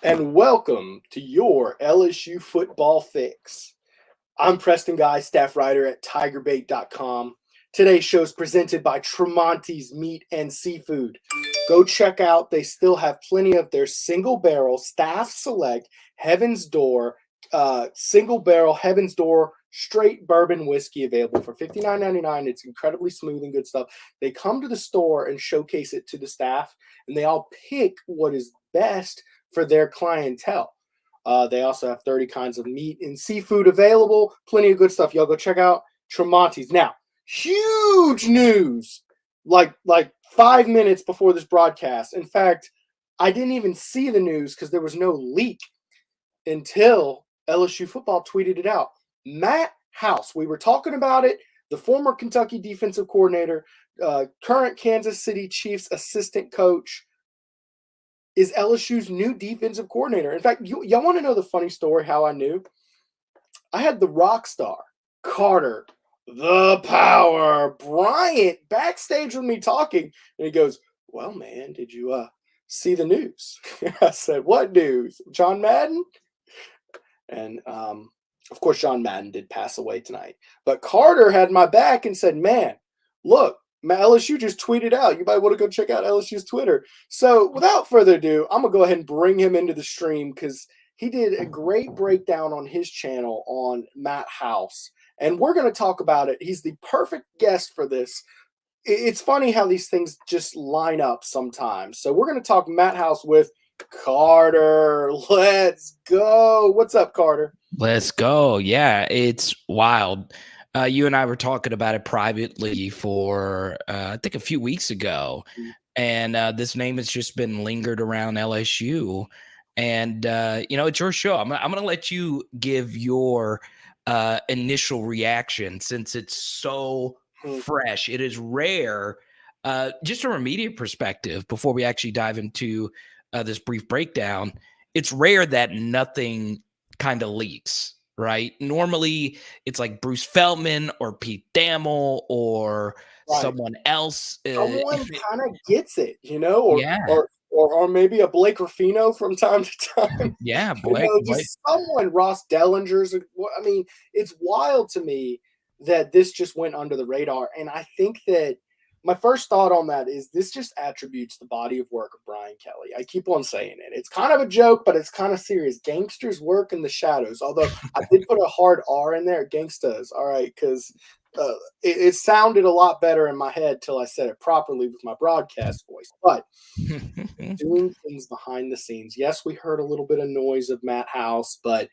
and welcome to your LSU Football Fix. I'm Preston Guy, staff writer at TigerBait.com. Today's show is presented by Tramonte's Meat and Seafood. Go check out, they still have plenty of their single barrel, staff select, Heaven's Door, single barrel, Heaven's Door, straight bourbon whiskey available for $59.99. It's incredibly smooth and good stuff. They come to the store and showcase it to the staff, and they all pick what is best for their clientele. They also have 30 kinds of meat and seafood available. Plenty of good stuff. Y'all go check out Tramonte's. Now, huge news like 5 minutes before this broadcast. In fact, I didn't even see the news because there was no leak until LSU football tweeted it out. Matt House, we were talking about it, the former Kentucky defensive coordinator, current Kansas City Chiefs assistant coach, is LSU's new defensive coordinator. In fact, y'all want to know the funny story how I knew? I had the rock star, Carter, the power, Bryant, backstage with me talking, and he goes, well, man, did you see the news? I said, what news? John Madden? And, of course, John Madden did pass away tonight. But Carter had my back and said, man, look, LSU just tweeted out. You might want to go check out LSU's Twitter. So without further ado, I'm going to go ahead and bring him into the stream because he did a great breakdown on his channel on Matt House. And we're going to talk about it. He's the perfect guest for this. It's funny how these things just line up sometimes. So we're going to talk Matt House with Carter. Let's go. What's up, Carter? Let's go. Yeah, it's wild. You and I were talking about it privately for, I think, a few weeks ago. And this name has just been lingered around LSU. And, it's your show. I'm going to let you give your initial reaction since it's so fresh. It is rare, just from a media perspective, before we actually dive into this brief breakdown. It's rare that nothing kind of leaks. Right. Normally it's like Bruce Feldman or Pete Thamel or someone else. Someone kind of gets it, or maybe a Blake Ruffino from time to time. Yeah. Blake, someone, Ross Dellinger's. I mean, it's wild to me that this just went under the radar. And I think that my first thought on that is this just attributes the body of work of Brian Kelly. I keep on saying it. It's kind of a joke, but it's kind of serious. Gangsters work in the shadows. Although I did put a hard R in there, gangstas. All right, because it sounded a lot better in my head till I said it properly with my broadcast voice. But doing things behind the scenes. Yes, we heard a little bit of noise of Matt House, but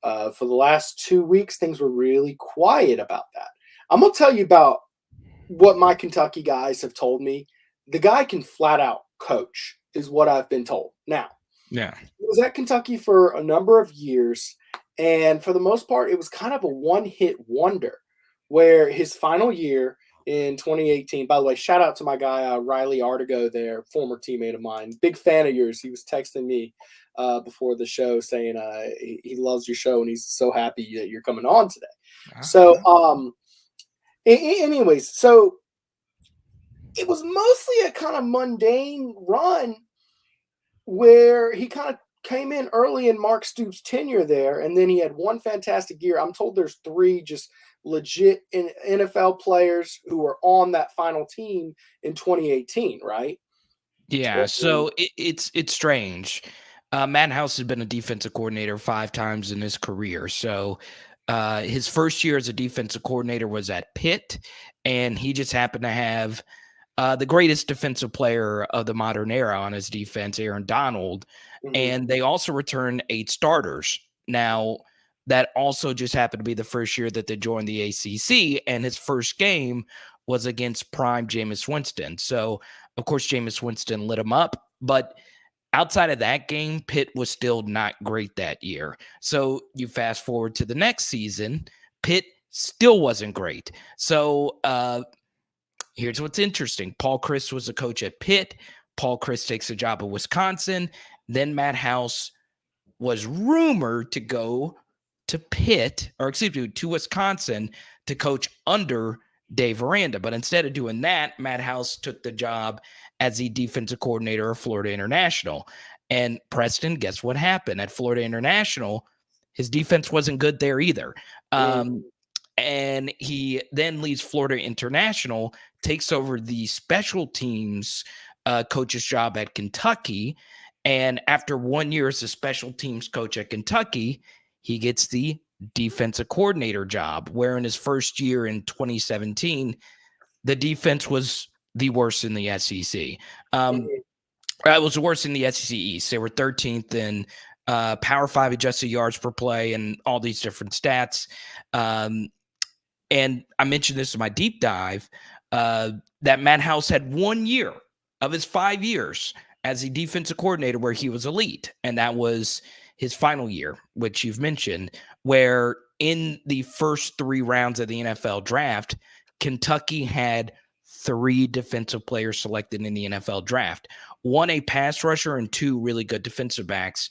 for the last 2 weeks, things were really quiet about that. I'm going to tell you about what my Kentucky guys have told me. The guy can flat out coach is what I've been told. Now, yeah, he was at Kentucky for a number of years, and for the most part, it was kind of a one-hit wonder where his final year in 2018, by the way, shout out to my guy, Riley Artigo there, former teammate of mine, big fan of yours. He was texting me before the show saying he loves your show and he's so happy that you're coming on today. Uh-huh. So, anyways, so it was mostly a kind of mundane run where he kind of came in early in Mark Stoops' tenure there, and then he had one fantastic year. I'm told there's 3 just legit NFL players who were on that final team in 2018, right? Yeah, so it's strange. Matt House has been a defensive coordinator 5 times in his career, so his first year as a defensive coordinator was at Pitt, and he just happened to have the greatest defensive player of the modern era on his defense, Aaron Donald, and they also returned 8 starters. Now, that also just happened to be the first year that they joined the ACC, and his first game was against prime Jameis Winston. So, of course, Jameis Winston lit him up, but outside of that game, Pitt was still not great that year. So you fast forward to the next season, Pitt still wasn't great. So here's what's interesting. Paul Chryst was a coach at Pitt. Paul Chryst takes a job at Wisconsin. Then Matt House was rumored to go to to Wisconsin to coach under Dave Aranda. But instead of doing that, Matt House took the job as the defensive coordinator of Florida International. And Preston, guess what happened at Florida International? His defense wasn't good there either. And he then leaves Florida International, takes over the special teams coach's job at Kentucky. And after 1 year as a special teams coach at Kentucky, he gets the defensive coordinator job, where in his first year in 2017, the defense was the worst in the SEC. It was worse in the SEC East. They were 13th in Power 5 adjusted yards per play and all these different stats. And I mentioned this in my deep dive, that Matt House had 1 year of his 5 years as a defensive coordinator where he was elite. And that was his final year, which you've mentioned, where in the first 3 rounds of the NFL draft, Kentucky had 3 defensive players selected in the NFL draft. 1 a pass rusher and 2 really good defensive backs,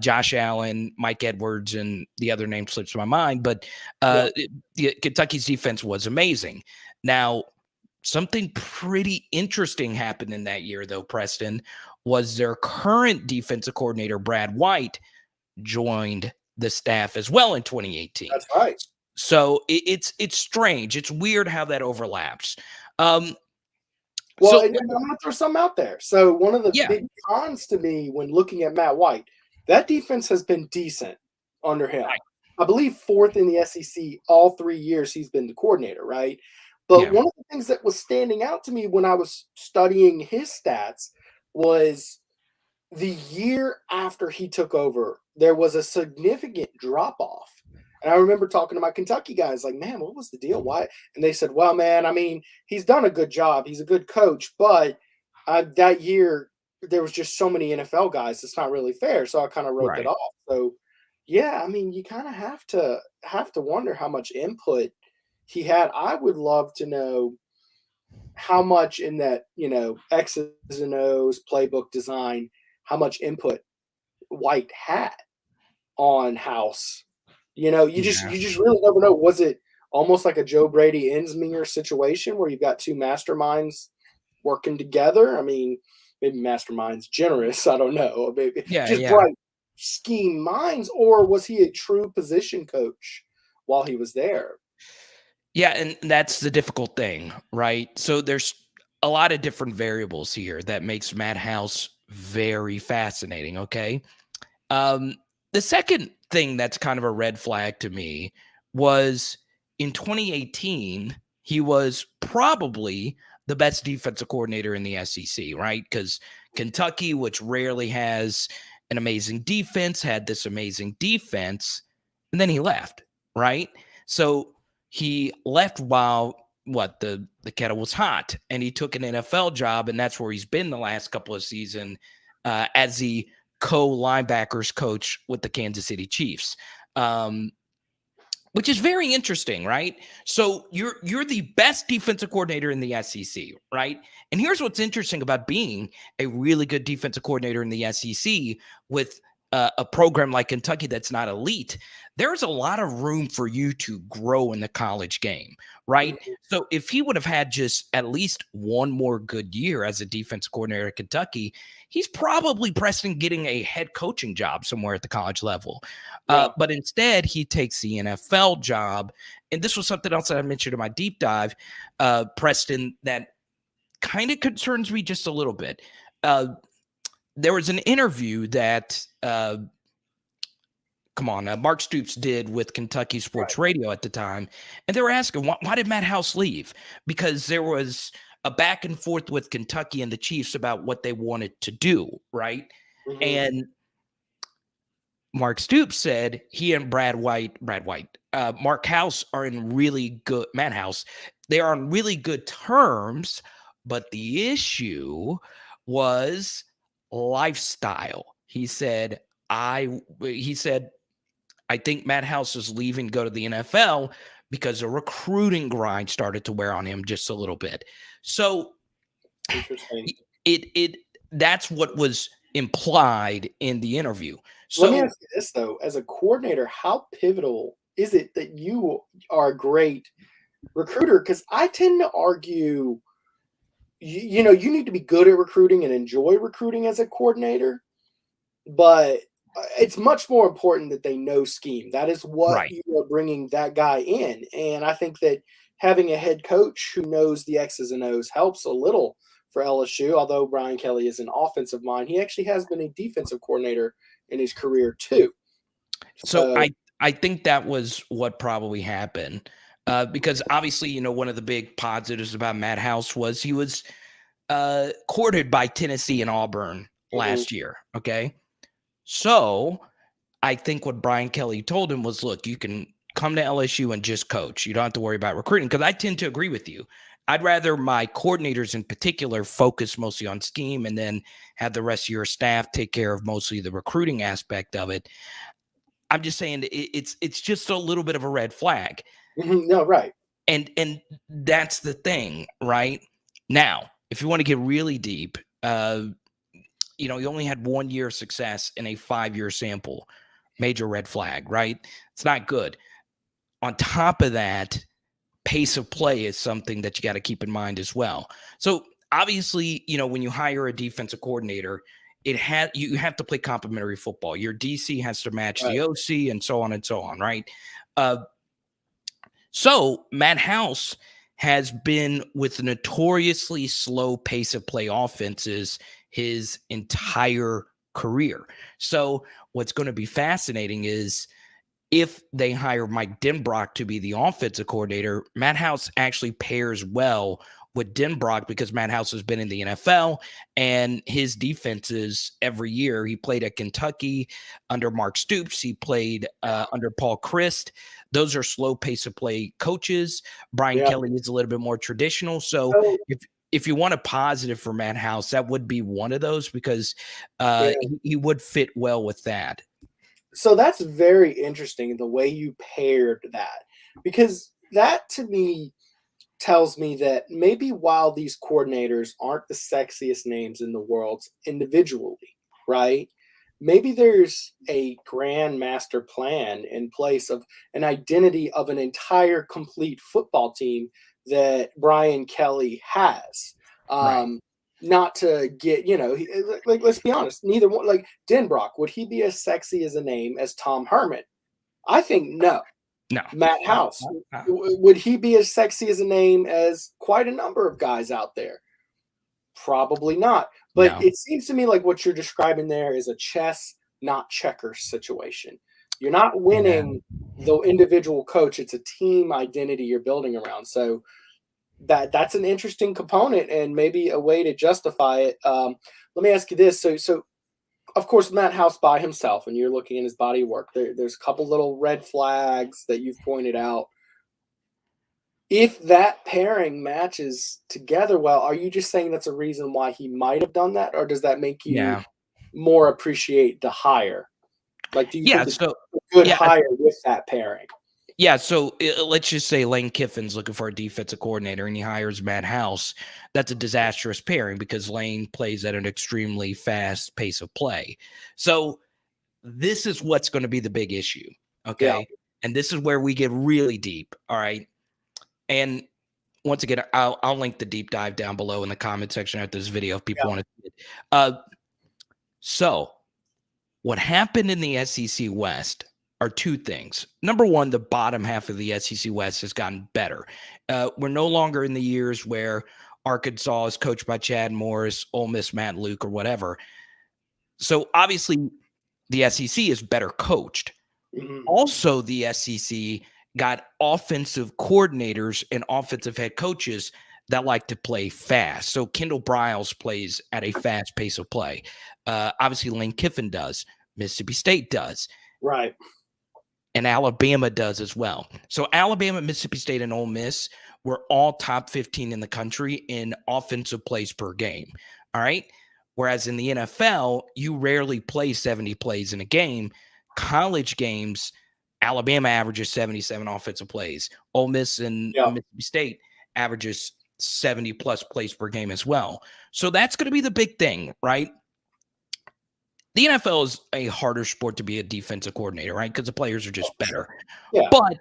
Josh Allen, Mike Edwards, and the other name slips my mind. But Kentucky's defense was amazing. Now, something pretty interesting happened in that year, though, Preston, was their current defensive coordinator, Brad White, joined the staff as well in 2018. That's right. So it's strange. It's weird how that overlaps. I'm going to throw something out there. So one of the big cons to me when looking at Matt White, that defense has been decent under him. Right. I believe 4th in the SEC all 3 years he's been the coordinator, right? But one of the things that was standing out to me when I was studying his stats was the year after he took over, there was a significant drop-off. And I remember talking to my Kentucky guys like, man, what was the deal? Why? And they said, well, man, I mean, he's done a good job. He's a good coach. But that year, there was just so many NFL guys. It's not really fair. So I kind of wrote it off. So, yeah, I mean, you kind of have to wonder how much input he had. I would love to know how much in that, X's and O's playbook design, how much input White had on House. You just really never know. Was it almost like a Joe Brady Ensminger situation where you've got 2 masterminds working together? I mean, maybe masterminds generous. I don't know. Maybe bright scheme minds, or was he a true position coach while he was there? Yeah, and that's the difficult thing, right? So there's a lot of different variables here that makes Matt House very fascinating, okay? The second thing that's kind of a red flag to me was in 2018, he was probably the best defensive coordinator in the SEC, right? Because Kentucky, which rarely has an amazing defense, had this amazing defense, and then he left, right? So he left while the kettle was hot, and he took an NFL job, and that's where he's been the last couple of seasons as the co-linebackers coach with the Kansas City Chiefs, which is very interesting, right? So you're the best defensive coordinator in the SEC, right? And here's what's interesting about being a really good defensive coordinator in the SEC with a program like Kentucky that's not elite. There's a lot of room for you to grow in the college game, right? Mm-hmm. So if he would have had just at least one more good year as a defensive coordinator at Kentucky, he's probably Preston getting a head coaching job somewhere at the college level. But instead, he takes the NFL job. And this was something else that I mentioned in my deep dive, Preston, that kind of concerns me just a little bit. There was an interview that Mark Stoops did with Kentucky Sports Radio at the time, and they were asking, why did Matt House leave? Because there was a back and forth with Kentucky and the Chiefs about what they wanted to do, right? Mm-hmm. And Mark Stoops said he and Mark House are in really good, Matt House, they are on really good terms, but the issue was lifestyle. He said, I think Matt House is leaving to go to the NFL because the recruiting grind started to wear on him just a little bit. So that's what was implied in the interview. So let me ask you this though, as a coordinator, how pivotal is it that you are a great recruiter? Because I tend to argue, you need to be good at recruiting and enjoy recruiting as a coordinator. but it's much more important that they know scheme. That is what Right. you are bringing that guy in. And I think that having a head coach who knows the X's and O's helps a little for LSU. Although Brian Kelly is an offensive mind, he actually has been a defensive coordinator in his career too. So So, I think that was what probably happened. Because obviously, one of the big positives about Matt House was he was courted by Tennessee and Auburn mhm, last year. Okay. So I think what Brian Kelly told him was, look, you can come to LSU and just coach. You don't have to worry about recruiting. Because I tend to agree with you. I'd rather my coordinators in particular focus mostly on scheme and then have the rest of your staff take care of mostly the recruiting aspect of it. I'm just saying it's just a little bit of a red flag. no, right. And that's the thing, right? Now, if you want to get really deep, he only had 1 year of success in a 5-year sample. Major red flag, right? It's not good. On top of that, pace of play is something that you got to keep in mind as well. So obviously, when you hire a defensive coordinator, you have to play complementary football. Your DC has to match Right. the OC and so on, right? Uh, so Matt House has been with notoriously slow pace of play offenses his entire career. So what's going to be fascinating is if they hire Mike Denbrock to be the offensive coordinator, Matt House actually pairs well with Denbrock because Matt House has been in the NFL and his defenses every year. He played at Kentucky under Mark Stoops. He played under Paul Christ. Those are slow pace of play coaches. Brian Yeah. Kelly is a little bit more traditional. So So, if you want a positive for Matt House, that would be one of those because yeah. he would fit well with that. So that's very interesting the way you paired that, because that to me tells me that maybe while these coordinators aren't the sexiest names in the world individually, right? Maybe there's a grand master plan in place of an identity of an entire complete football team that Brian Kelly has. Right. Um, Not to get, like, let's be honest, neither one, like Denbrock, would he be as sexy as a name as Tom Herman? I think no. No. Matt House, No. would he be as sexy as a name as quite a number of guys out there? Probably not. But No. it seems to me like what you're describing there is a chess, not checkers situation. You're not Yeah. winning the individual coach, it's a team identity you're building around. So that's an interesting component and maybe a way to justify it. Let me ask you this. So of course, Matt House by himself, and you're looking at his body of work. There's a couple little red flags that you've pointed out. If that pairing matches together well, are you just saying that's a reason why he might have done that, or does that make you Yeah. more appreciate the hire? Like, do you Yeah. think it's So, a good yeah. hire with that pairing? Yeah. So let's just say Lane Kiffin's looking for a defensive coordinator and he hires Matt House. That's a disastrous pairing because Lane plays at an extremely fast pace of play. So, this is what's going to be the big issue. Yeah, Okay. And this is where we get really deep. All right. And once again, I'll link the deep dive down below in the comment section after this video if people yeah, want to see it. So what happened in the SEC West are two things. Number one, the bottom half of the SEC West has gotten better. We're no longer in the years where Arkansas is coached by Chad Morris, Ole Miss Matt Luke, or whatever. So obviously the SEC is better coached. mhm, Also, the SEC got offensive coordinators and offensive head coaches that like to play fast. So Kendall Briles plays at a fast pace of play. Obviously, Lane Kiffin does. Mississippi State does. right. And Alabama does as well. So Alabama, Mississippi State, and Ole Miss were all top 15 in the country in offensive plays per game. All right. Whereas in the NFL, you rarely play 70 plays in a game. College games, Alabama averages 77 offensive plays. Ole Miss and Yeah, Mississippi State averages 70 plus plays per game as well. So that's going to be the big thing, right? The NFL is a harder sport to be a defensive coordinator, right? Because the players are just better. yeah, But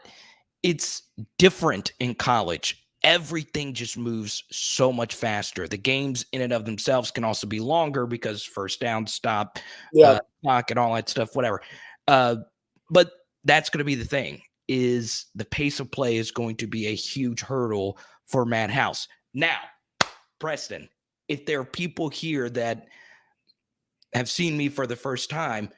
it's different in college. everything just moves so much faster. The games in and of themselves can also be longer because first down, stop, Yeah. clock, and all that stuff, whatever. But that's going to be the thing, is the pace of play is going to be a huge hurdle for Matt House. Now, Preston, if there are people here that have seen me for the first time,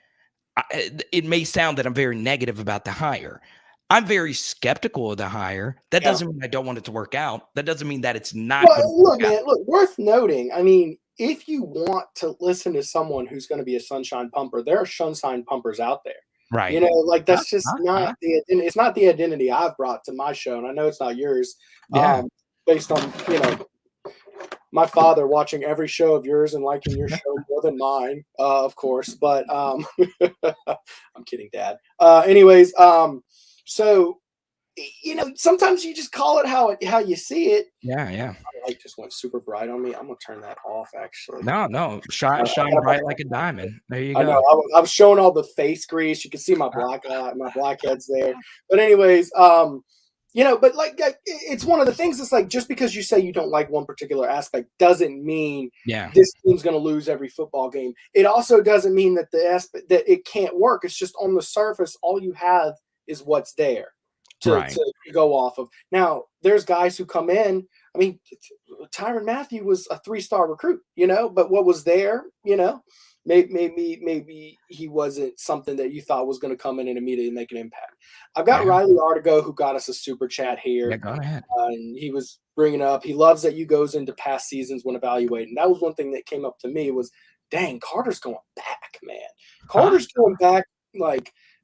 it may sound that I'm very negative about the hire. I'm very skeptical of the hire. That Yeah. doesn't mean I don't want it to work out. That doesn't mean that it's not going to Well, look, work out. man, look, worth noting. I mean, if you want to listen to someone who's going to be a sunshine pumper, there are sunshine pumpers out there. Right. Like Huh? that's just Huh? not Huh? it's not the identity I've brought to my show, and I know it's not yours. Yeah. Based on my father watching every show of yours and liking your show more than mine, of course. But I'm kidding, Dad. Anyways, so sometimes you just call it how you see it. Yeah. Yeah. My light just went super bright on me. I'm gonna turn that off, actually. No. Shine bright like a diamond. There you I go. know. I was showing all the face grease. You can see my blackheads there. But anyways, but like it's one of the things that's like, just because you say you don't like one particular aspect doesn't mean this team's going to lose every football game. It also doesn't mean that the aspect that it can't work. It's just on the surface, all you have is what's there to go off of. Now, there's guys who come in. I mean, Tyrann Mathieu was a 3-star recruit, but what was there, maybe he wasn't something that you thought was going to come in and immediately make an impact. I've got Riley Artigo, who got us a super chat here. Yeah, go ahead. And he was bringing up, he loves that you goes into past seasons when evaluating. That was one thing that came up to me was, dang, Carter's going back, man. Carter's going back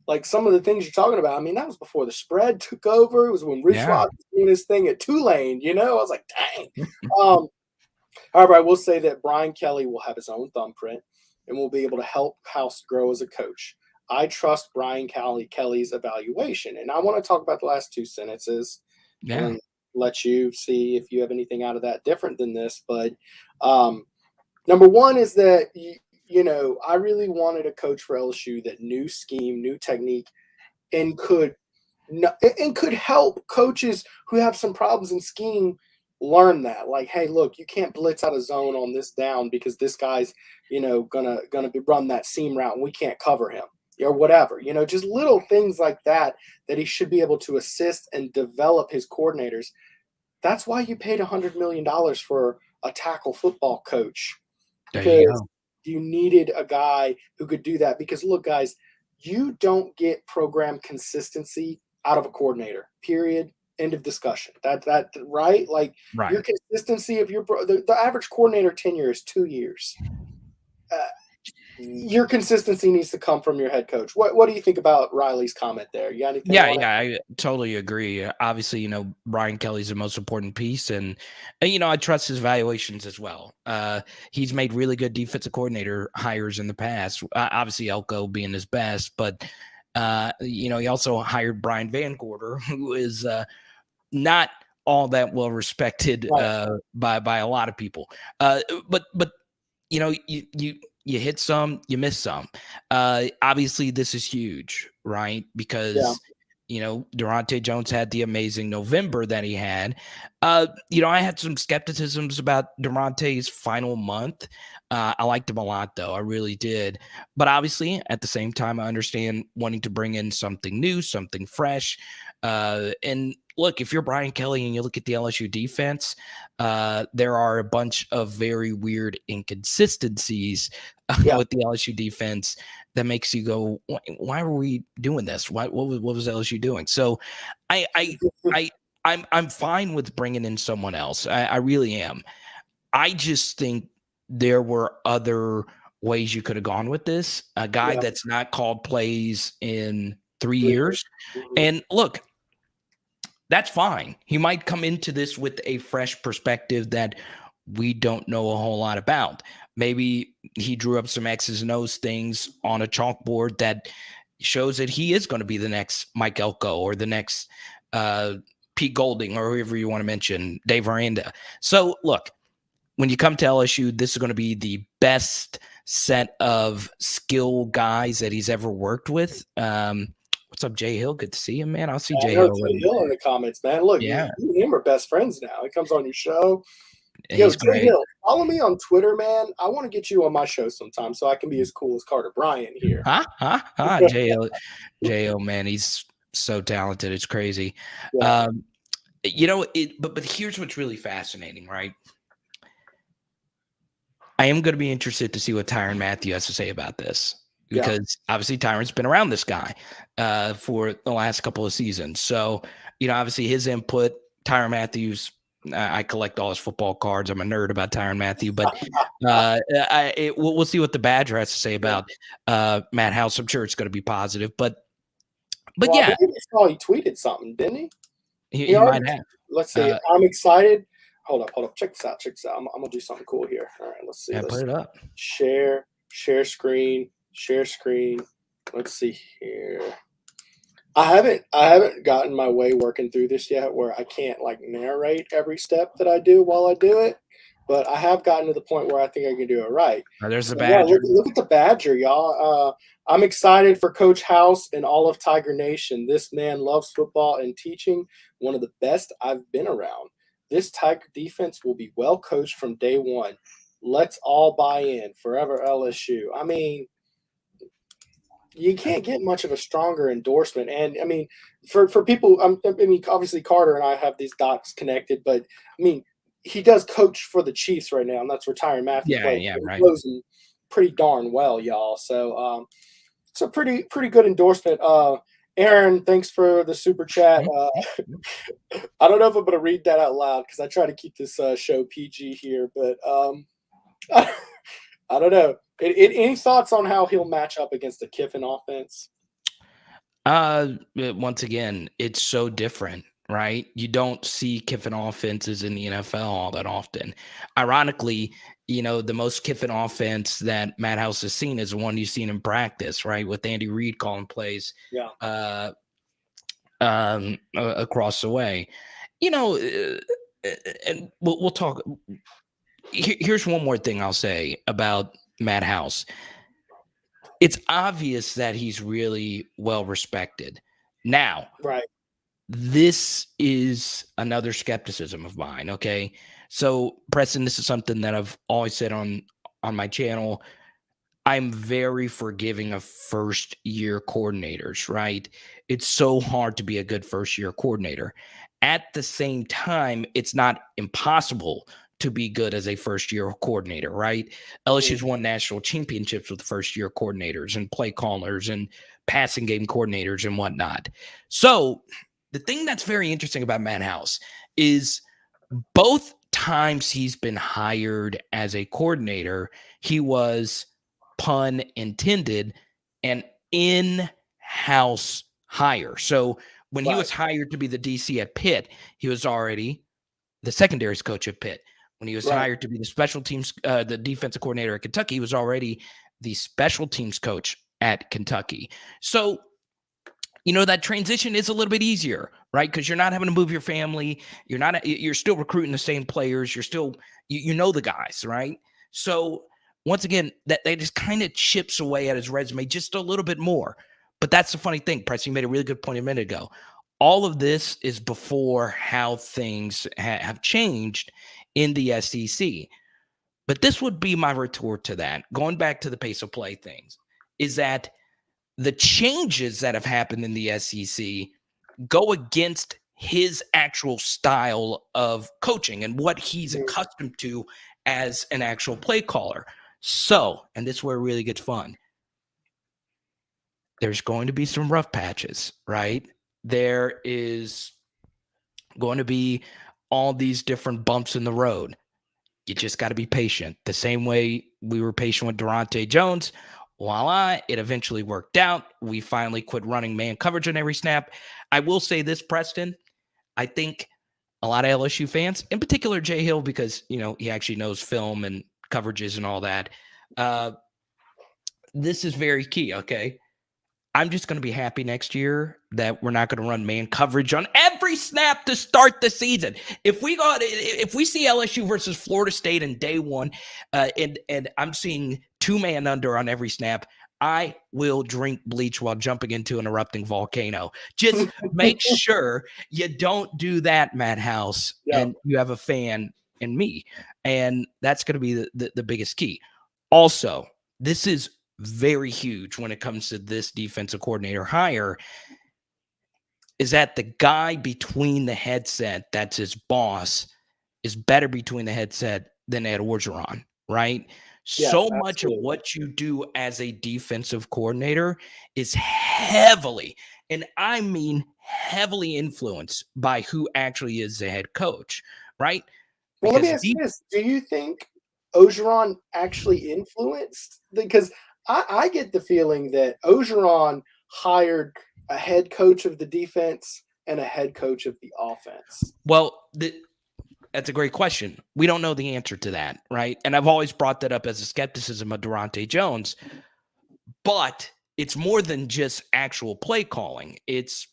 like some of the things you're talking about. I mean, that was before the spread took over. It was when Rich Rod was doing his thing at Tulane, I was like, dang. However, I will say that Brian Kelly will have his own thumbprint and will be able to help House grow as a coach. I trust Brian Kelly's evaluation. And I want to talk about the last 2 sentences and let you see if you have anything out of that different than this. But number one is that, I really wanted a coach for LSU that knew scheme, knew technique, and could help coaches who have some problems in scheme learn that. Like, hey, look, you can't blitz out of zone on this down because this guy's, gonna be run that seam route and we can't cover him or whatever. Just little things like that he should be able to assist and develop his coordinators. That's why you paid $100 million for a tackle football coach. Because you needed a guy who could do that. Because look, guys, you don't get program consistency out of a coordinator. Period. End of discussion. That right? Like your consistency of the average coordinator tenure is 2 years. Your consistency needs to come from your head coach. What do you think about Riley's comment there? You got anything? Yeah, I totally agree. Obviously, Brian Kelly's the most important piece, and I trust his evaluations as well. He's made really good defensive coordinator hires in the past. Obviously, Elko being his best, but he also hired Brian Van Gorder, who is not all that well respected by a lot of people. But you hit some, you miss some. Obviously, this is huge, right? Because Tramonte Jones had the amazing November that he had. I had some skepticisms about Tramonte's final month. I liked him a lot, though. I really did. But obviously, at the same time, I understand wanting to bring in something new, something fresh. And look, if you're Brian Kelly and you look at the LSU defense, there are a bunch of very weird inconsistencies with the LSU defense that makes you go, why were we doing this? What was LSU doing? So I'm fine with bringing in someone else. I really am. I just think there were other ways you could have gone with this. A guy that's not called plays in 3 years. And look, that's fine. He might come into this with a fresh perspective that we don't know a whole lot about. Maybe he drew up some X's and O's things on a chalkboard that shows that he is going to be the next Mike Elko or the next Pete Golding or whoever you want to mention, Dave Aranda. So look, when you come to LSU, this is going to be the best set of skill guys that he's ever worked with. What's What's up, Jay Hill? Good to see you, man. I'll see I Jay know Hill. Jay Hill in the comments, man. Look, Yeah, you and him are best friends now. He comes on your show. Yo, he's Jay great. Hill, follow me on Twitter, man. I want to get you on my show sometime so I can be as cool as Carter Bryant here. Jay Hill, man, he's so talented. It's crazy. Yeah. But here's what's really fascinating, right? I am going to be interested to see what Tyrann Mathieu has to say about this, because obviously Tyrann's been around this guy for the last couple of seasons. So, obviously his input, Tyrann Mathieu's, I collect all his football cards. I'm a nerd about Tyrann Mathieu, but we'll see what the Badger has to say about Matt House. I'm sure it's going to be positive, but Well, yeah, I believe I saw he tweeted something, didn't he? he might have. Let's see. I'm excited. Hold up. Check this out. I'm going to do something cool here. All right, let's see. Yeah, put it up. Share screen. Let's see here. I haven't gotten my way working through this yet where I can't narrate every step that I do while I do it, but I have gotten to the point where I think I can do it right. There's the Badger. Badger. Look at the Badger, y'all. I'm excited for Coach House and all of Tiger Nation. This man loves football and teaching, one of the best I've been around. This Tiger defense will be well coached from day one. Let's all buy in. Forever LSU. I mean, you can't get much of a stronger endorsement. And I mean, for people, obviously Carter and I have these dots connected, but I mean, he does coach for the Chiefs right now, and that's where Tyrann Mathieu plays. Yeah, right. Closing pretty darn well, y'all. So it's a pretty good endorsement. Aaron, thanks for the super chat. I don't know if I'm going to read that out loud because I try to keep this show PG here, but I don't know. Any thoughts on how he'll match up against the Kiffin offense? Once again, it's so different, right? You don't see Kiffin offenses in the NFL all that often. Ironically, the most Kiffin offense that Matt House has seen is the one you've seen in practice, right? With Andy Reid calling plays across the way. And we'll talk. Here's one more thing I'll say about Matt House. It's obvious that he's really well respected. Now, right. This is another skepticism of mine. Okay. So, Preston, this is something that I've always said on my channel. I'm very forgiving of first-year coordinators, right? It's so hard to be a good first-year coordinator. At the same time, it's not impossible to be good as a first-year coordinator, right? LSU's won national championships with first-year coordinators and play callers and passing game coordinators and whatnot. So the thing that's very interesting about Matt House is both times he's been hired as a coordinator, he was, pun intended, an in-house hire. So when he was hired to be the DC at Pitt, he was already the secondaries coach at Pitt. When he was hired to be the special teams, the defensive coordinator at Kentucky, he was already the special teams coach at Kentucky. So, that transition is a little bit easier, right? Because you're not having to move your family. You're still recruiting the same players. You're still, you know the guys, right? So once again, that just kind of chips away at his resume just a little bit more. But that's the funny thing, Preston. You made a really good point a minute ago. All of this is before how things have changed in the SEC. But this would be my retort to that, going back to the pace of play things, is that the changes that have happened in the SEC go against his actual style of coaching and what he's accustomed to as an actual play caller. So, and this is where it really gets fun. There's going to be some rough patches, right? There is going to be all these different bumps in the road. You just got to be patient. The same way we were patient with Tramonte Jones. Voila, it eventually worked out. We finally quit running man coverage on every snap. I will say this, Preston. I think a lot of LSU fans, in particular Jay Hill, because, he actually knows film and coverages and all that. This is very key, okay? I'm just going to be happy next year that we're not going to run man coverage on every snap to start the season. If we see LSU versus Florida State in day one, and I'm seeing 2-man under on every snap, I will drink bleach while jumping into an erupting volcano. Just make sure you don't do that, Madhouse, and you have a fan in me. And that's going to be the biggest key. Also, this is very huge when it comes to this defensive coordinator hire, is that the guy between the headset, that's his boss, is better between the headset than Ed Orgeron, right? So much of what you do as a defensive coordinator is heavily, and I mean heavily, influenced by who actually is the head coach, right? Well, let me ask you this. Do you think Orgeron actually influenced? Because I get the feeling that Orgeron hired a head coach of the defense and a head coach of the offense. Well, that's a great question. We don't know the answer to that, right? And I've always brought that up as a skepticism of Daronte Jones. But it's more than just actual play calling. It's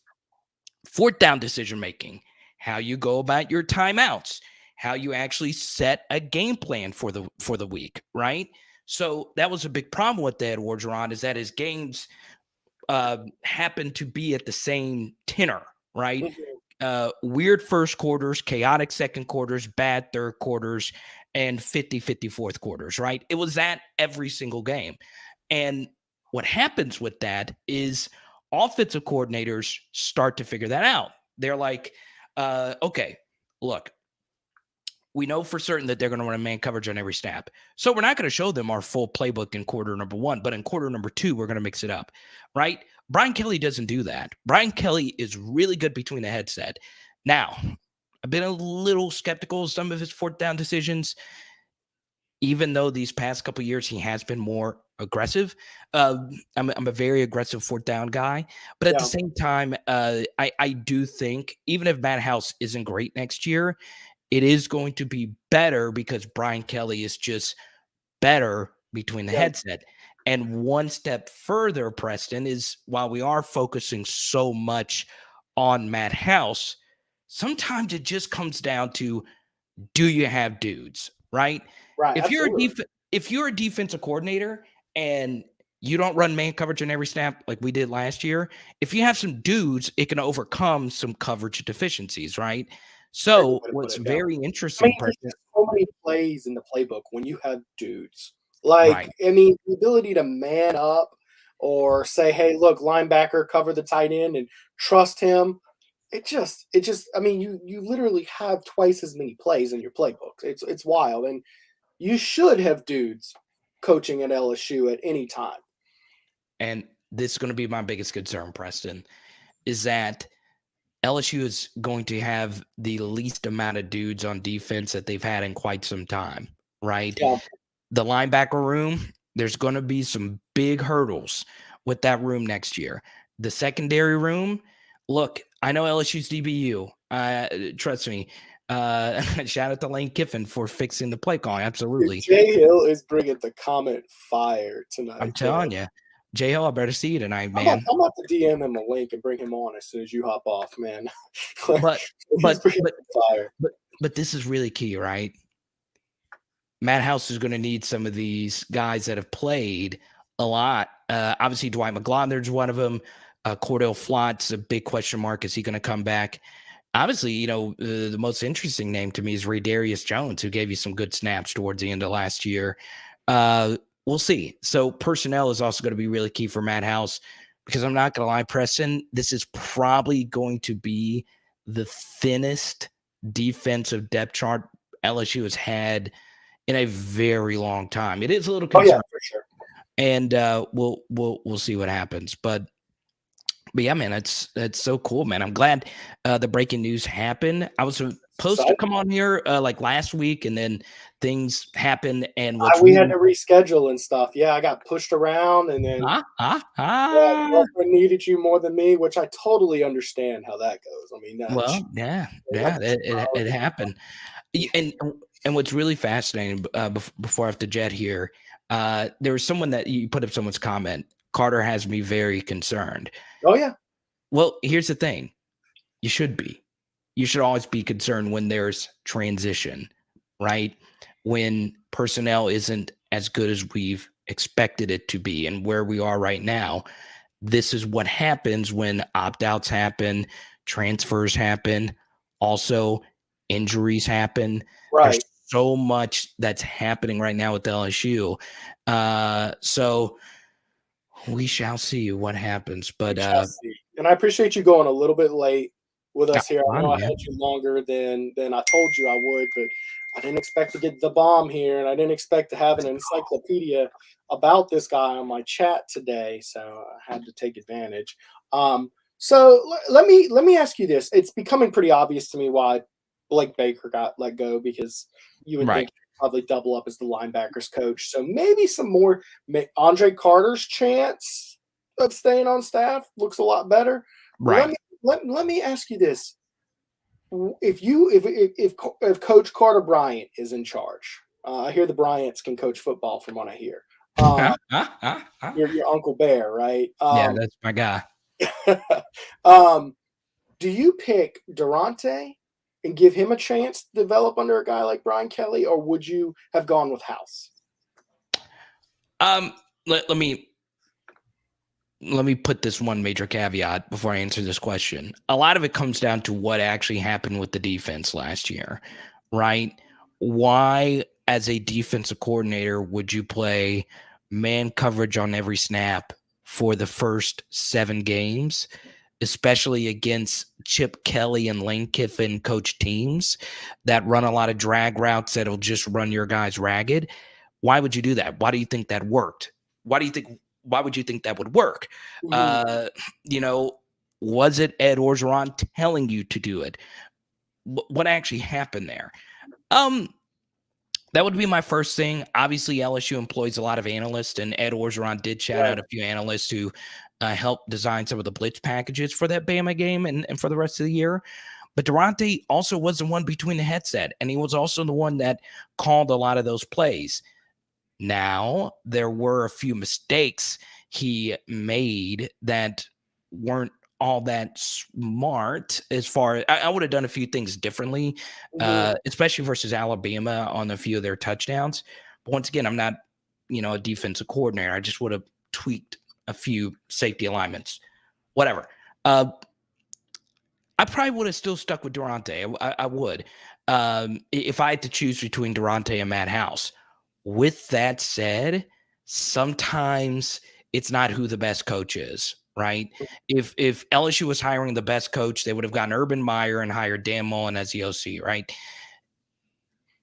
fourth down decision making, how you go about your timeouts, how you actually set a game plan for the week, right? So that was a big problem with Ed Orgeron, is that his games happen to be at the same tenor, right? Weird first quarters, chaotic second quarters, bad third quarters, and 50-50 fourth quarters, right? It was that every single game. And what happens with that is offensive coordinators start to figure that out. They're like, okay, look, we know for certain that they're going to run man coverage on every snap. So we're not going to show them our full playbook in quarter number 1, but in quarter number 2, we're going to mix it up, right? Brian Kelly doesn't do that. Brian Kelly is really good between the headset. Now, I've been a little skeptical of some of his fourth down decisions, even though these past couple of years he has been more aggressive. I'm a very aggressive fourth down guy, but at the same time, I do think even if Matt House isn't great next year, it is going to be better because Brian Kelly is just better between the headset. And one step further, Preston, is while we are focusing so much on Matt House, sometimes it just comes down to, do you have dudes, right? Right. If you're a defensive coordinator and you don't run man coverage on every snap like we did last year, if you have some dudes, it can overcome some coverage deficiencies, right? So what's very interesting, there's so many plays in the playbook when you have dudes. Like, I mean, the ability to man up or say, hey, look, linebacker, cover the tight end and trust him. It just, I mean, you literally have twice as many plays in your playbook. It's wild. And you should have dudes coaching at LSU at any time. And this is going to be my biggest concern, Preston, is that LSU is going to have the least amount of dudes on defense that they've had in quite some time, right? Yeah. The linebacker room, there's going to be some big hurdles with that room next year. The secondary room, look, I know LSU's DBU. Trust me. Shout out to Lane Kiffin for fixing the play calling. Absolutely. Jay Hill is bringing the comment fire tonight. I'm telling you. Jay Hill, I better see you tonight, man. I'm about to DM him a link and bring him on as soon as you hop off, man. but this is really key, right? Matt House is going to need some of these guys that have played a lot. Obviously, Dwight McGlothern's one of them. Cordell Flott's a big question mark. Is he going to come back? Obviously, the most interesting name to me is Raydarius Jones, who gave you some good snaps towards the end of last year. We'll see. So personnel is also going to be really key for Matt House, because I'm not going to lie, Preston, this is probably going to be the thinnest defensive depth chart LSU has had in a very long time. It is a little concerning. For sure. And we'll see what happens. But yeah, man, that's so cool, man. I'm glad the breaking news happened. I was supposed to come on here like last week, and then things happened, and we had to reschedule and stuff. Yeah, I got pushed around, and then girlfriend needed you more than me, which I totally understand how that goes. I mean, it happened. And what's really fascinating, before I have to jet here, there was someone that you put up someone's comment. Carter has me very concerned. Oh, yeah. Well, here's the thing. You should be. You should always be concerned when there's transition, right? When personnel isn't as good as we've expected it to be. And where we are right now, this is what happens when opt-outs happen, transfers happen, also injuries happen. There's Right. so much that's happening right now with LSU. So we shall see what happens. But We shall see. And I appreciate you going a little bit late with us here. I fine, know I man. had you longer than I told you I would, but I didn't expect to get the bomb here, and I didn't expect to have an encyclopedia about this guy on my chat today, so I had to take advantage. Let me ask you this: it's becoming pretty obvious to me why Blake Baker got let go, because you would Right. think he'd probably double up as the linebackers coach. So maybe some more. Andre Carter's chance of staying on staff looks a lot better. Right. Let me ask you this: if Coach Carter Bryant is in charge, I hear the Bryants can coach football from what I hear. Your Uncle Bear, right? Yeah, that's my guy. Do you pick Durante and give him a chance to develop under a guy like Brian Kelly, or would you have gone with House? Let me put this one major caveat before I answer this question. A lot of it comes down to what actually happened with the defense last year, right? Why, as a defensive coordinator, would you play man coverage on every snap for the first 7 games, especially against Chip Kelly and Lane Kiffin coach teams that run a lot of drag routes that'll just run your guys ragged? Why would you do that? Why do you think that worked? Why would you think that would work? Mm-hmm. Was it Ed Orgeron telling you to do it? What actually happened there? That would be my first thing. Obviously, LSU employs a lot of analysts, and Ed Orgeron did shout Right. out a few analysts who helped design some of the blitz packages for that Bama game and for the rest of the year. But Durante also was the one between the headset, and he was also the one that called a lot of those plays. Now, there were a few mistakes he made that weren't all that smart. As far as I would have done a few things differently, Mm-hmm. especially versus Alabama on a few of their touchdowns. But once again, I'm not, a defensive coordinator. I just would have tweaked a few safety alignments, whatever. I probably would have still stuck with Durante. I would. If I had to choose between Durante and Matt House. With that said, sometimes it's not who the best coach is, right? If LSU was hiring the best coach, they would have gotten Urban Meyer and hired Dan Mullen as the OC, right?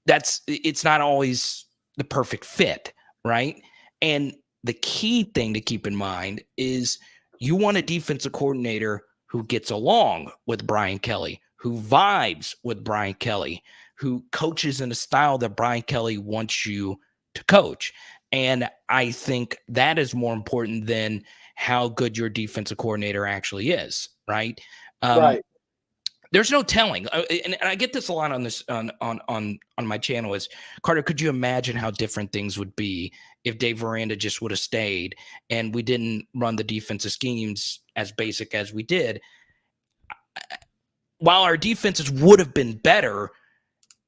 It's not always the perfect fit, right? And the key thing to keep in mind is you want a defensive coordinator who gets along with Brian Kelly, who vibes with Brian Kelly, who coaches in a style that Brian Kelly wants you to coach. And I think that is more important than how good your defensive coordinator actually is, right? Right. There's no telling, and I get this a lot on this on my channel. Is Carter? Could you imagine how different things would be if Dave Aranda just would have stayed and we didn't run the defensive schemes as basic as we did? While our defenses would have been better,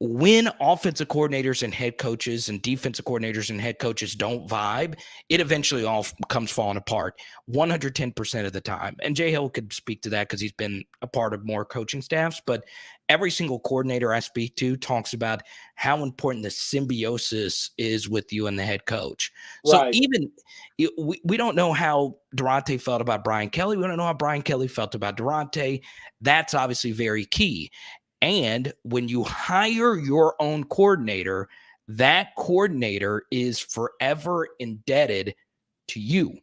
when offensive coordinators and head coaches and defensive coordinators and head coaches don't vibe, it eventually all comes falling apart 110% of the time. And Jay Hill could speak to that because he's been a part of more coaching staffs. But every single coordinator I speak to talks about how important the symbiosis is with you and the head coach. So Right. even we don't know how Durante felt about Brian Kelly. We don't know how Brian Kelly felt about Durante. That's obviously very key. And when you hire your own coordinator, that coordinator is forever indebted to you.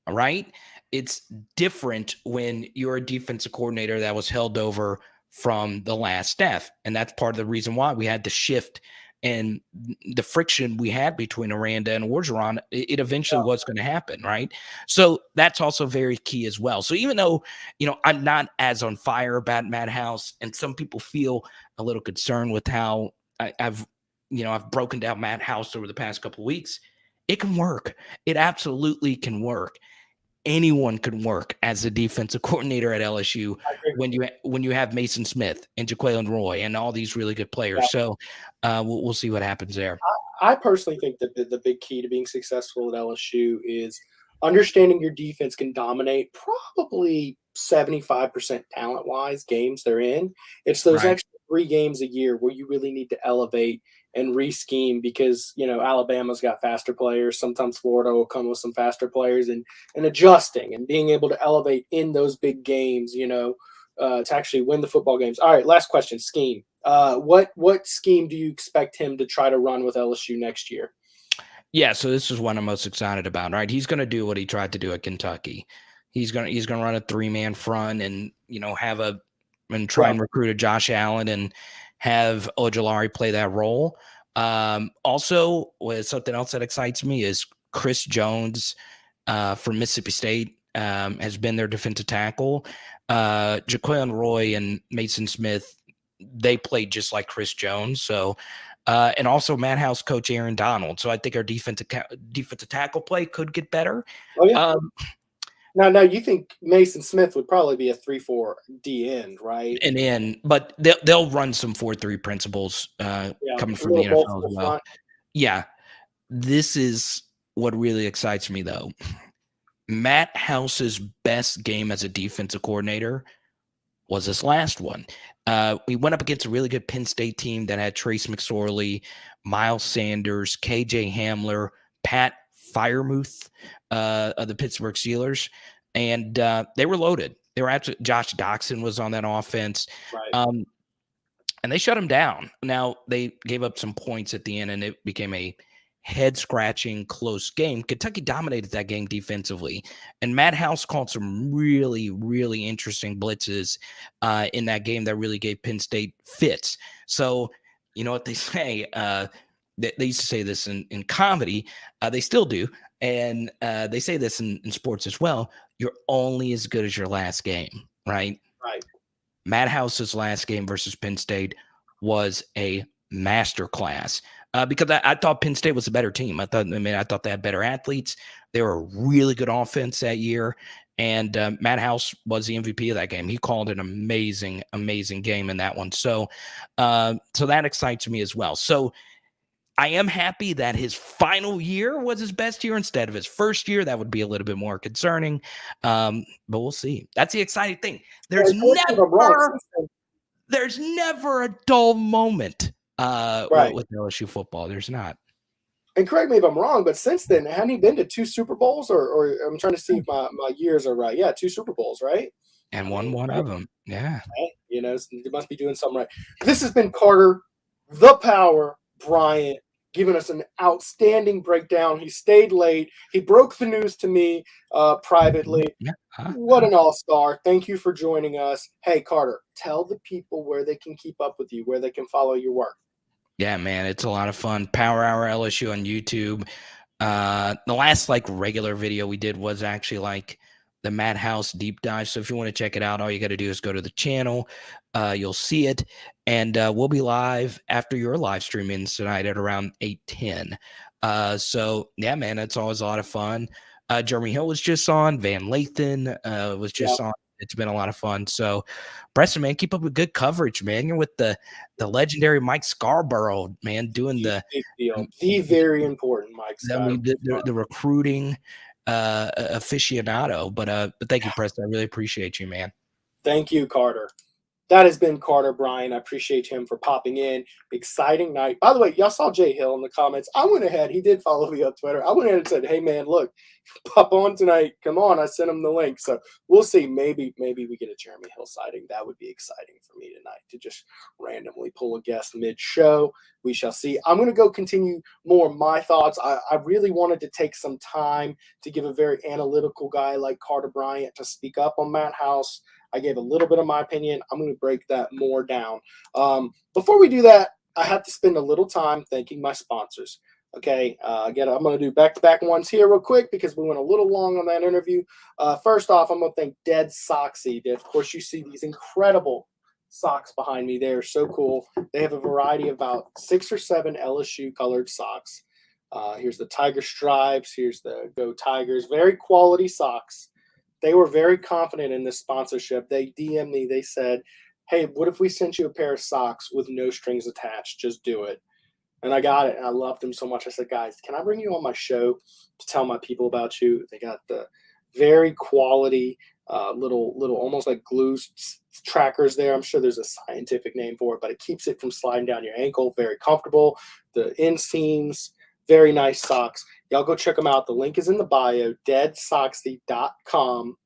All right. It's different when you're a defensive coordinator that was held over from the last staff. And that's part of the reason why we had the shift and the friction we had between Aranda and Orgeron. It eventually was going to happen. Right. So that's also very key as well. So even though, I'm not as on fire about Matt House, and some people feel a little concerned with how I've broken down Matt House over the past couple of weeks, it can work. It absolutely can work. Anyone can work as a defensive coordinator at LSU I agree with when you have Mason Smith and Jaquelin Roy and all these really good players. you. So we'll see what happens there. I personally think that the big key to being successful at LSU is understanding your defense can dominate probably 75% talent wise games they're in. It's those Right. extra 3 games a year where you really need to elevate and re-scheme because Alabama's got faster players. Sometimes Florida will come with some faster players and adjusting and being able to elevate in those big games. To actually win the football games. All right, last question. Scheme. What scheme do you expect him to try to run with LSU next year? Yeah, so this is what I'm most excited about, right? He's going to do what he tried to do at Kentucky. He's going to run a 3-man front and, try Right. and recruit a Josh Allen and have Ojolari play that role. Also, something else that excites me is Chris Jones from Mississippi State has been their defensive tackle. Jaquan Roy and Mason Smith, they played just like Chris Jones. So, and also Madhouse coach Aaron Donald. So I think our defensive tackle play could get better. Oh yeah. Um, Now you think Mason Smith would probably be a 3-4 D end, right? and then, but they'll run some 4-3 principles Yeah, coming a from the little NFL multiple as well. front. Yeah, this is what really excites me though. Matt House's best game as a defensive coordinator was this last one. We went up against a really good Penn State team that had Trace McSorley, Miles Sanders, KJ Hamler, Pat Firemouth of the Pittsburgh Steelers, and they were loaded. They were absolutely. Josh Doxson was on that offense. Right. And they shut him down. Now, they gave up some points at the end, and it became a head-scratching, close game. Kentucky dominated that game defensively, and Matt House called some really, really interesting blitzes in that game that really gave Penn State fits. So, you know what they say? They used to say this in comedy. They still do, and they say this in sports as well. You're only as good as your last game, right? Right. Matt House's last game versus Penn State was a masterclass because I thought Penn State was a better team. I thought they had better athletes. They were a really good offense that year, and Matt House was the MVP of that game. He called an amazing, amazing game in that one. So that excites me as well. So I am happy that his final year was his best year instead of his first year. That would be a little bit more concerning, but we'll see. That's the exciting thing. Yeah, correct me if I'm wrong. There's never a dull moment Right. with LSU football. There's not. And correct me if I'm wrong, but since then, hadn't he been to 2 Super Bowls? Or I'm trying to see if my years are right. Yeah, 2 Super Bowls, right? And I won mean, one of them. Yeah. hey, they must be doing something right. This has been Carter, the Power, Bryant, giving us an outstanding breakdown. He stayed late. He broke the news to me privately. Yeah. What an all-star. Thank you for joining us. Hey, Carter, tell the people where they can keep up with you, where they can follow your work. Yeah, man, it's a lot of fun. Power Hour LSU on YouTube. The last regular video we did was actually the Madhouse deep dive. So if you want to check it out, all you got to do is go to the channel. You'll see it, and we'll be live after your live streaming tonight at around 8:10. So yeah, man, it's always a lot of fun. Jeremy Hill was just on. Van Lathan was just on. It's been a lot of fun. So, Preston, man, keep up with good coverage, man. You're with the legendary Mike Scarborough, man, doing the big deal. The very important Mike Scarborough. the recruiting aficionado. But thank you, Preston. I really appreciate you, man. Thank you, Carter. That has been Carter Bryant. I appreciate him for popping in. Exciting night. By the way, y'all saw Jay Hill in the comments. I went ahead. He did follow me on Twitter. I went ahead and said, hey, man, look, pop on tonight. Come on. I sent him the link. So we'll see. Maybe we get a Jeremy Hill sighting. That would be exciting for me tonight to just randomly pull a guest mid-show. We shall see. I'm going to go continue more of my thoughts. I really wanted to take some time to give a very analytical guy like Carter Bryant to speak up on Matt House. I gave a little bit of my opinion. I'm going to break that more down. Before we do that, I have to spend a little time thanking my sponsors. Okay, again, I'm going to do back-to-back ones here real quick because we went a little long on that interview. First off, I'm going to thank Dead Socksy. Of course, you see these incredible socks behind me. They are so cool. They have a variety of about 6 or 7 LSU colored socks. Here's the Tiger Stripes. Here's the Go Tigers. Very quality socks. They were very confident in this sponsorship. They DM'd me. They said, hey, what if we sent you a pair of socks with no strings attached? Just do it. And I got it, and I loved them so much. I said, guys, can I bring you on my show to tell my people about you? They got the very quality little almost like glue trackers there. I'm sure there's a scientific name for it, but it keeps it from sliding down your ankle. Very comfortable. The inseams, very nice socks. Y'all go check them out. The link is in the bio, deadsocksy.com.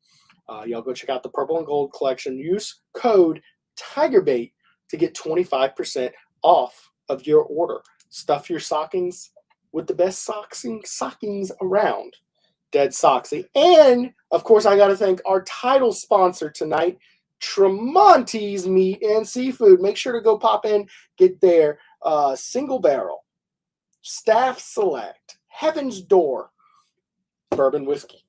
Y'all go check out the purple and gold collection. Use code TigerBait to get 25% off of your order. Stuff your stockings with the best stockings around. Dead Socksy. And, of course, I got to thank our title sponsor tonight, Tramonte's Meat and Seafood. Make sure to go pop in, get their single barrel, staff select, Heaven's Door bourbon whiskey.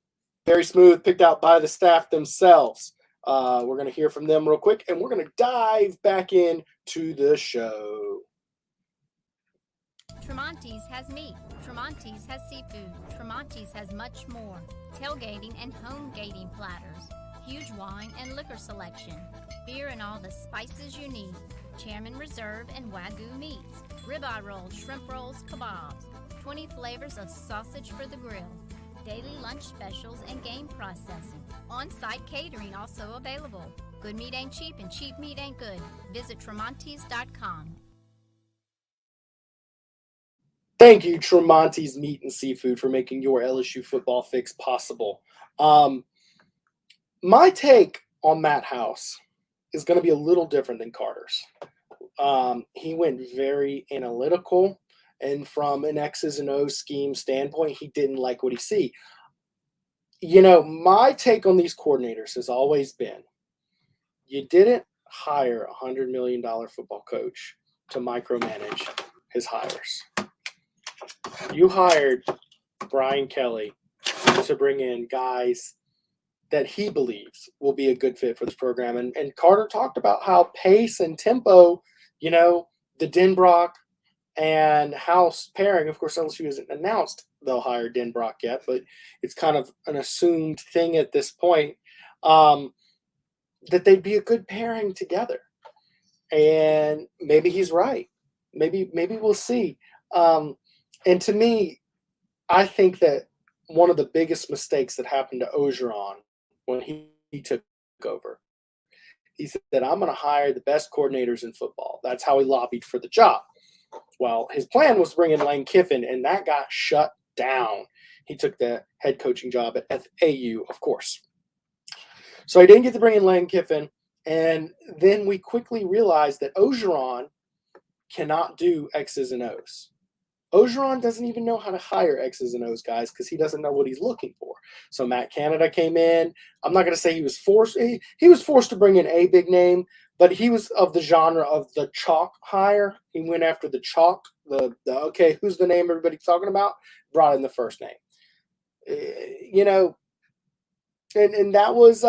Very smooth, picked out by the staff themselves. We're going to hear from them real quick, and we're going to dive back into the show. Tramonte's has meat. Tramonte's has seafood. Tramonte's has much more. Tailgating and homegating platters. Huge wine and liquor selection. Beer and all the spices you need. Chairman Reserve and Wagyu meats. Ribeye rolls, shrimp rolls, kebabs. 20 flavors of sausage for the grill. Daily lunch specials and game processing. On-site catering also available. Good meat ain't cheap and cheap meat ain't good. Visit Tramontes.com. Thank you, Tramonte's Meat and Seafood, for making your LSU football fix possible. My take on Matt House is going to be a little different than Carter's. He went very analytical, and from an X's and O's scheme standpoint, he didn't like what he see. You know, my take on these coordinators has always been, you didn't hire a $100 million football coach to micromanage his hires. You hired Brian Kelly to bring in guys that he believes will be a good fit for this program. And Carter talked about how pace and tempo, you know, the Denbrock and House pairing, of course, LSU hasn't announced they'll hire Denbrock yet, but it's kind of an assumed thing at this point, that they'd be a good pairing together. And maybe he's right. Maybe we'll see. And to me, I think that one of the biggest mistakes that happened to Orgeron when he took over, he said, I'm going to hire the best coordinators in football. That's how he lobbied for the job. Well, his plan was to bring in Lane Kiffin, and that got shut down. He took the head coaching job at FAU, of course. So he didn't get to bring in Lane Kiffin, and then we quickly realized that Orgeron cannot do X's and O's. Orgeron doesn't even know how to hire X's and O's guys because he doesn't know what he's looking for. So Matt Canada came in. I'm not going to say he was forced. He was forced to bring in a big name, but he was of the genre of the chalk hire. He went after the chalk. The okay, who's the name everybody's talking about? Brought in the first name. You know, and that was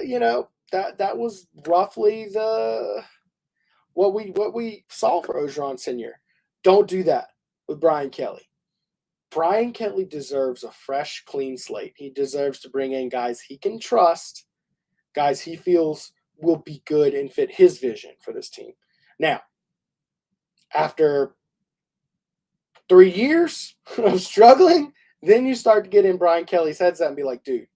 you know, that was roughly the what we saw for Orgeron Senior. Don't do that with Brian Kelly. Brian Kelly deserves a fresh, clean slate. He deserves to bring in guys he can trust, guys he feels will be good and fit his vision for this team. Now, after 3 years of struggling, then you start to get in Brian Kelly's headset and be like, dude,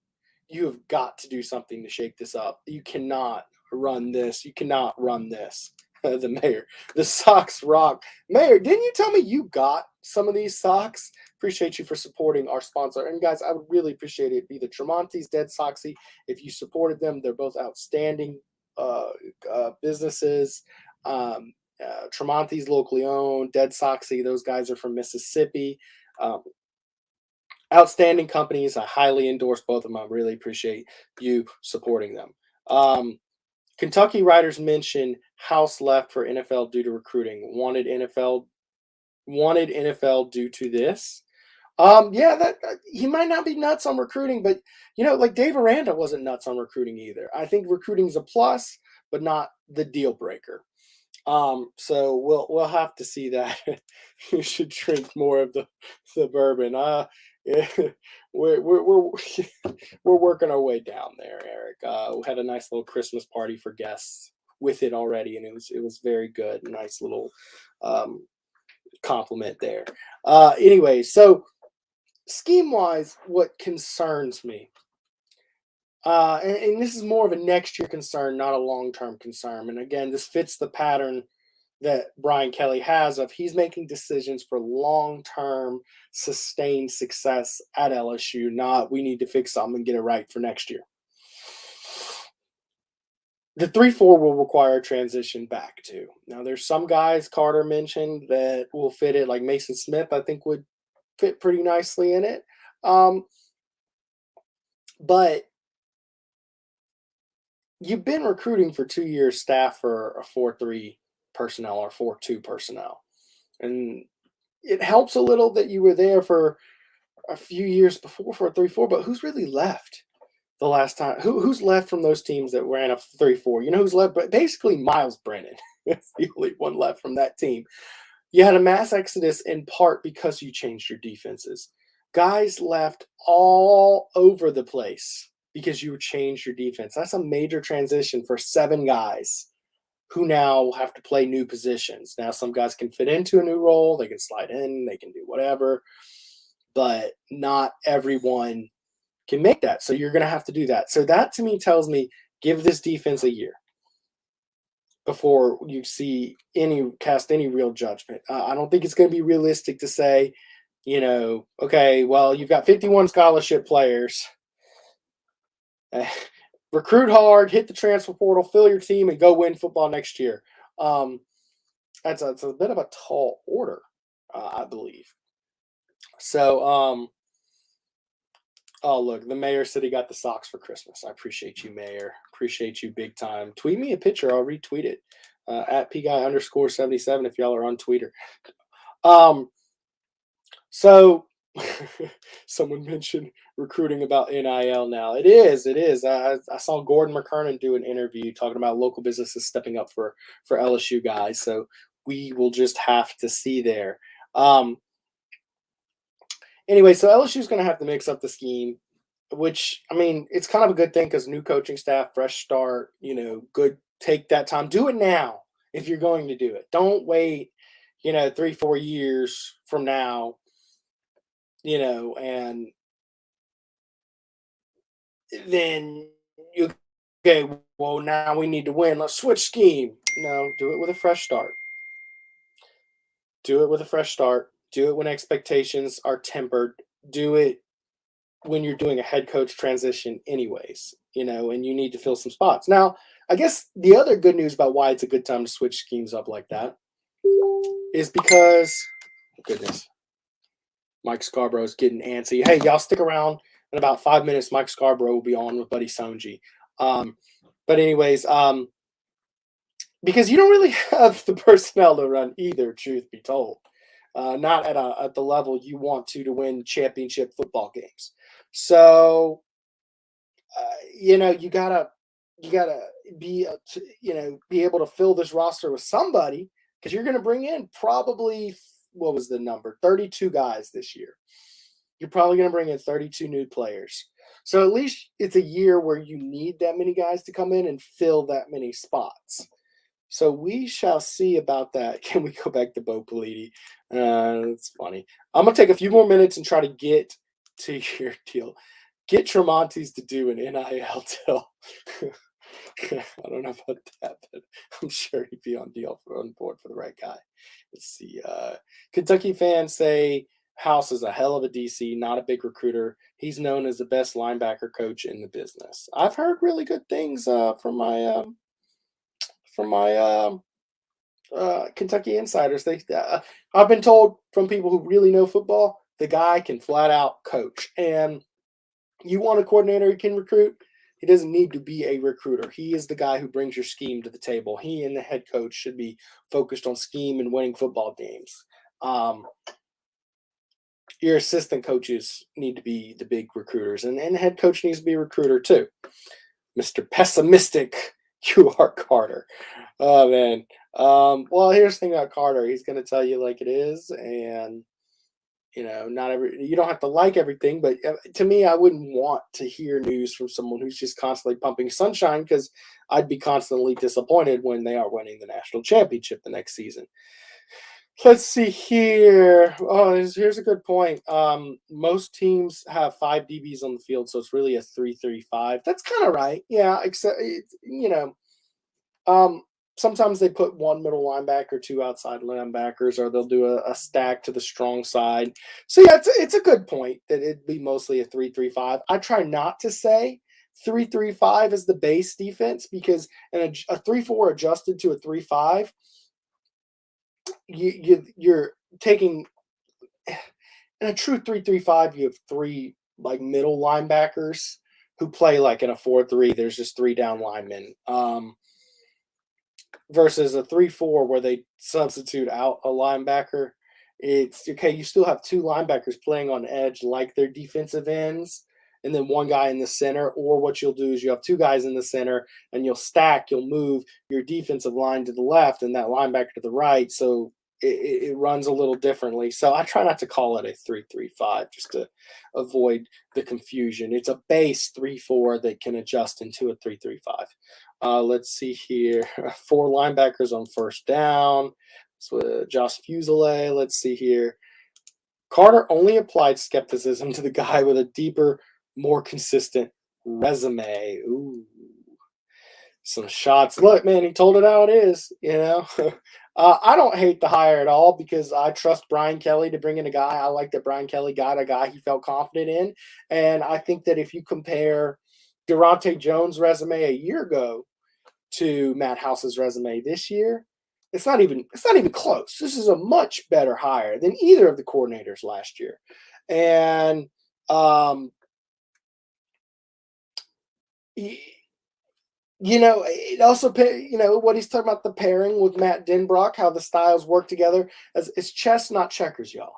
you have got to do something to shake this up. You cannot run this. You cannot run this. The mayor, the socks rock. Mayor, didn't you tell me you got some of these socks? Appreciate you for supporting our sponsor. And guys, I would really appreciate it. Either Tramonte's, Dead Socksy, if you supported them. They're both outstanding businesses. Tramonte's locally owned. Dead Socksy, those guys are from Mississippi. Outstanding companies. I highly endorse both of them. I really appreciate you supporting them. Kentucky writers mention House left for NFL due to recruiting. Wanted NFL due to this. Yeah, that he might not be nuts on recruiting, but you know, like Dave Aranda wasn't nuts on recruiting either. I think recruiting's a plus, but not the deal breaker. So we'll have to see that. You should drink more of the bourbon. Yeah, we're working our way down there, Eric. We had a nice little Christmas party for guests with it already, and it was very good. Nice little compliment there. Anyway, so scheme-wise, what concerns me, and this is more of a next year concern, not a long-term concern. And again, this fits the pattern that Brian Kelly has of he's making decisions for long-term sustained success at LSU, not we need to fix something and get it right for next year. The 3-4 will require a transition back to. Now, there's some guys Carter mentioned that will fit it, like Mason Smith, I think would fit pretty nicely in it. But you've been recruiting for 2 years staff for a 4-3 personnel or 4-2 personnel. And it helps a little that you were there for a few years before for a 3-4, but who's really left the last time? Who's left from those teams that ran a 3-4? You know who's left? But basically Miles Brennan. That's the only one left from that team. You had a mass exodus in part because you changed your defenses. Guys left all over the place because you changed your defense. That's a major transition for 7 guys who now have to play new positions. Now, some guys can fit into a new role. They can slide in. They can do whatever. But not everyone can make that. So you're going to have to do that. So that, to me, tells me give this defense a year before you cast any real judgment. I don't think it's going to be realistic to say, okay, well, you've got 51 scholarship players. Recruit hard, hit the transfer portal, fill your team, and go win football next year. That's a bit of a tall order, I believe. So, oh, look, the mayor said he got the socks for Christmas. I appreciate you, Mayor. Appreciate you big time. Tweet me a picture. I'll retweet it at pguy_77 if y'all are on Twitter. So someone mentioned recruiting about NIL now. It is. I saw Gordon McKernan do an interview talking about local businesses stepping up for LSU guys. So we will just have to see there. Anyway, so LSU is going to have to mix up the scheme, which, I mean, it's kind of a good thing because new coaching staff, fresh start, good. Take that time. Do it now if you're going to do it. Don't wait, 3-4 years from now, and then okay, well, now we need to win. Let's switch scheme. No, do it with a fresh start. Do it with a fresh start. Do it when expectations are tempered. Do it when you're doing a head coach transition anyways, and you need to fill some spots. Now, I guess the other good news about why it's a good time to switch schemes up like that is because, goodness, Mike Scarborough is getting antsy. Hey, y'all stick around. In about 5 minutes, Mike Scarborough will be on with Buddy Sonji. But anyways, because you don't really have the personnel to run either, truth be told. Not at the level you want to win championship football games. So, you gotta be able to fill this roster with somebody because you're going to bring in probably, what was the number? 32 guys this year. You're probably going to bring in 32 new players. So at least it's a year where you need that many guys to come in and fill that many spots. So we shall see about that. Can we go back to Bo Peliti? It's funny. I'm going to take a few more minutes and try to get to your deal. Get Tramonte's to do an NIL deal. I don't know about that, but I'm sure he'd be on board for the right guy. Let's see. Kentucky fans say House is a hell of a DC, not a big recruiter. He's known as the best linebacker coach in the business. I've heard really good things from my Kentucky insiders. I've been told from people who really know football, the guy can flat out coach. And you want a coordinator who can recruit? He doesn't need to be a recruiter. He is the guy who brings your scheme to the table. He and the head coach should be focused on scheme and winning football games. Your assistant coaches need to be the big recruiters, and the head coach needs to be a recruiter too. Mr. Pessimistic, you are Carter. Oh, man. Well, here's the thing about Carter. He's going to tell you like it is, and you don't have to like everything, but to me, I wouldn't want to hear news from someone who's just constantly pumping sunshine because I'd be constantly disappointed when they are winning the national championship the next season. Let's see here. Oh, here's a good point. Most teams have 5 DBs on the field, so it's really a 3-3-5. That's kind of right. Yeah, except sometimes they put 1 middle linebacker, 2 outside linebackers, or they'll do a stack to the strong side. So yeah, it's a good point that it'd be mostly a 3-3-5. I try not to say 3-3-5 is the base defense because a 3-4 adjusted to a 3-5. You're taking in a true 3-3-5, you have 3 like middle linebackers who play like in a 4-3. There's just 3 down linemen. Versus a 3-4 where they substitute out a linebacker. It's okay. You still have 2 linebackers playing on edge like their defensive ends, and then 1 guy in the center. Or what you'll do is you have 2 guys in the center, and you'll move your defensive line to the left and that linebacker to the right. So it runs a little differently. So I try not to call it a 3-3-5 just to avoid the confusion. It's a base 3-4 that can adjust into a 3-3-5. Let's see here. 4 linebackers on first down. So Josh Fusilier. Let's see here. Carter only applied skepticism to the guy with a deeper, more consistent resume. Ooh. Some shots. Look, man, he told it how it is, I don't hate the hire at all because I trust Brian Kelly to bring in a guy. I like that Brian Kelly got a guy he felt confident in. And I think that if you compare Daronte Jones' resume a year ago to Matt House's resume this year, it's not even close. This is a much better hire than either of the coordinators last year. And it also, what he's talking about, the pairing with Matt Denbrock, how the styles work together. It's chess, not checkers, y'all.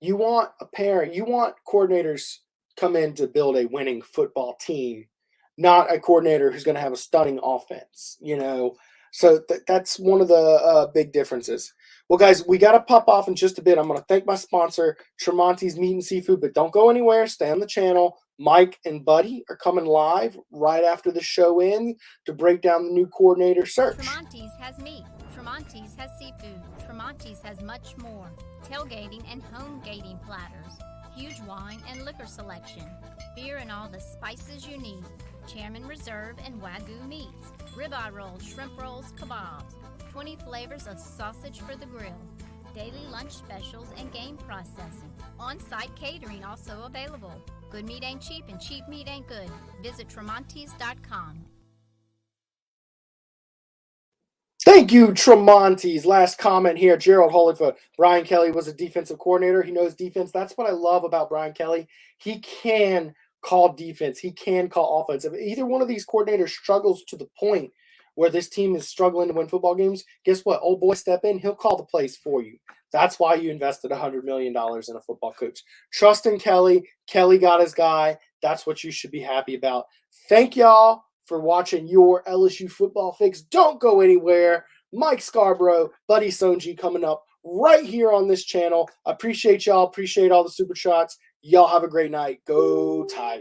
You want a pairing. You want coordinators come in to build a winning football team, not a coordinator who's going to have a stunning offense, So that's one of the big differences. Well, guys, we got to pop off in just a bit. I'm going to thank my sponsor, Tramonte's Meat and Seafood, but don't go anywhere. Stay on the channel. Mike and Buddy are coming live right after the show ends to break down the new coordinator search. Tramonte's has meat. Tramonte's has seafood. Tramonte's has much more. Tailgating and homegating platters. Huge wine and liquor selection. Beer and all the spices you need. Chairman Reserve and Wagyu meats. Ribeye rolls, shrimp rolls, kebabs. 20 flavors of sausage for the grill. Daily lunch specials and game processing. On-site catering also available. Good meat ain't cheap and cheap meat ain't good. Visit Tramontes.com. Thank you, Tramonte's. Last comment here. Gerald Holyfoot. Brian Kelly was a defensive coordinator. He knows defense. That's what I love about Brian Kelly. He can call defense. He can call offense. If either one of these coordinators struggles to the point where this team is struggling to win football games, guess what? Old boy, step in. He'll call the plays for you. That's why you invested $100 million in a football coach. Trust in Kelly. Kelly got his guy. That's what you should be happy about. Thank y'all for watching your LSU Football Fix. Don't go anywhere. Mike Scarborough, Buddy Sonji coming up right here on this channel. I appreciate y'all. Appreciate all the super shots. Y'all have a great night. Go Tigers.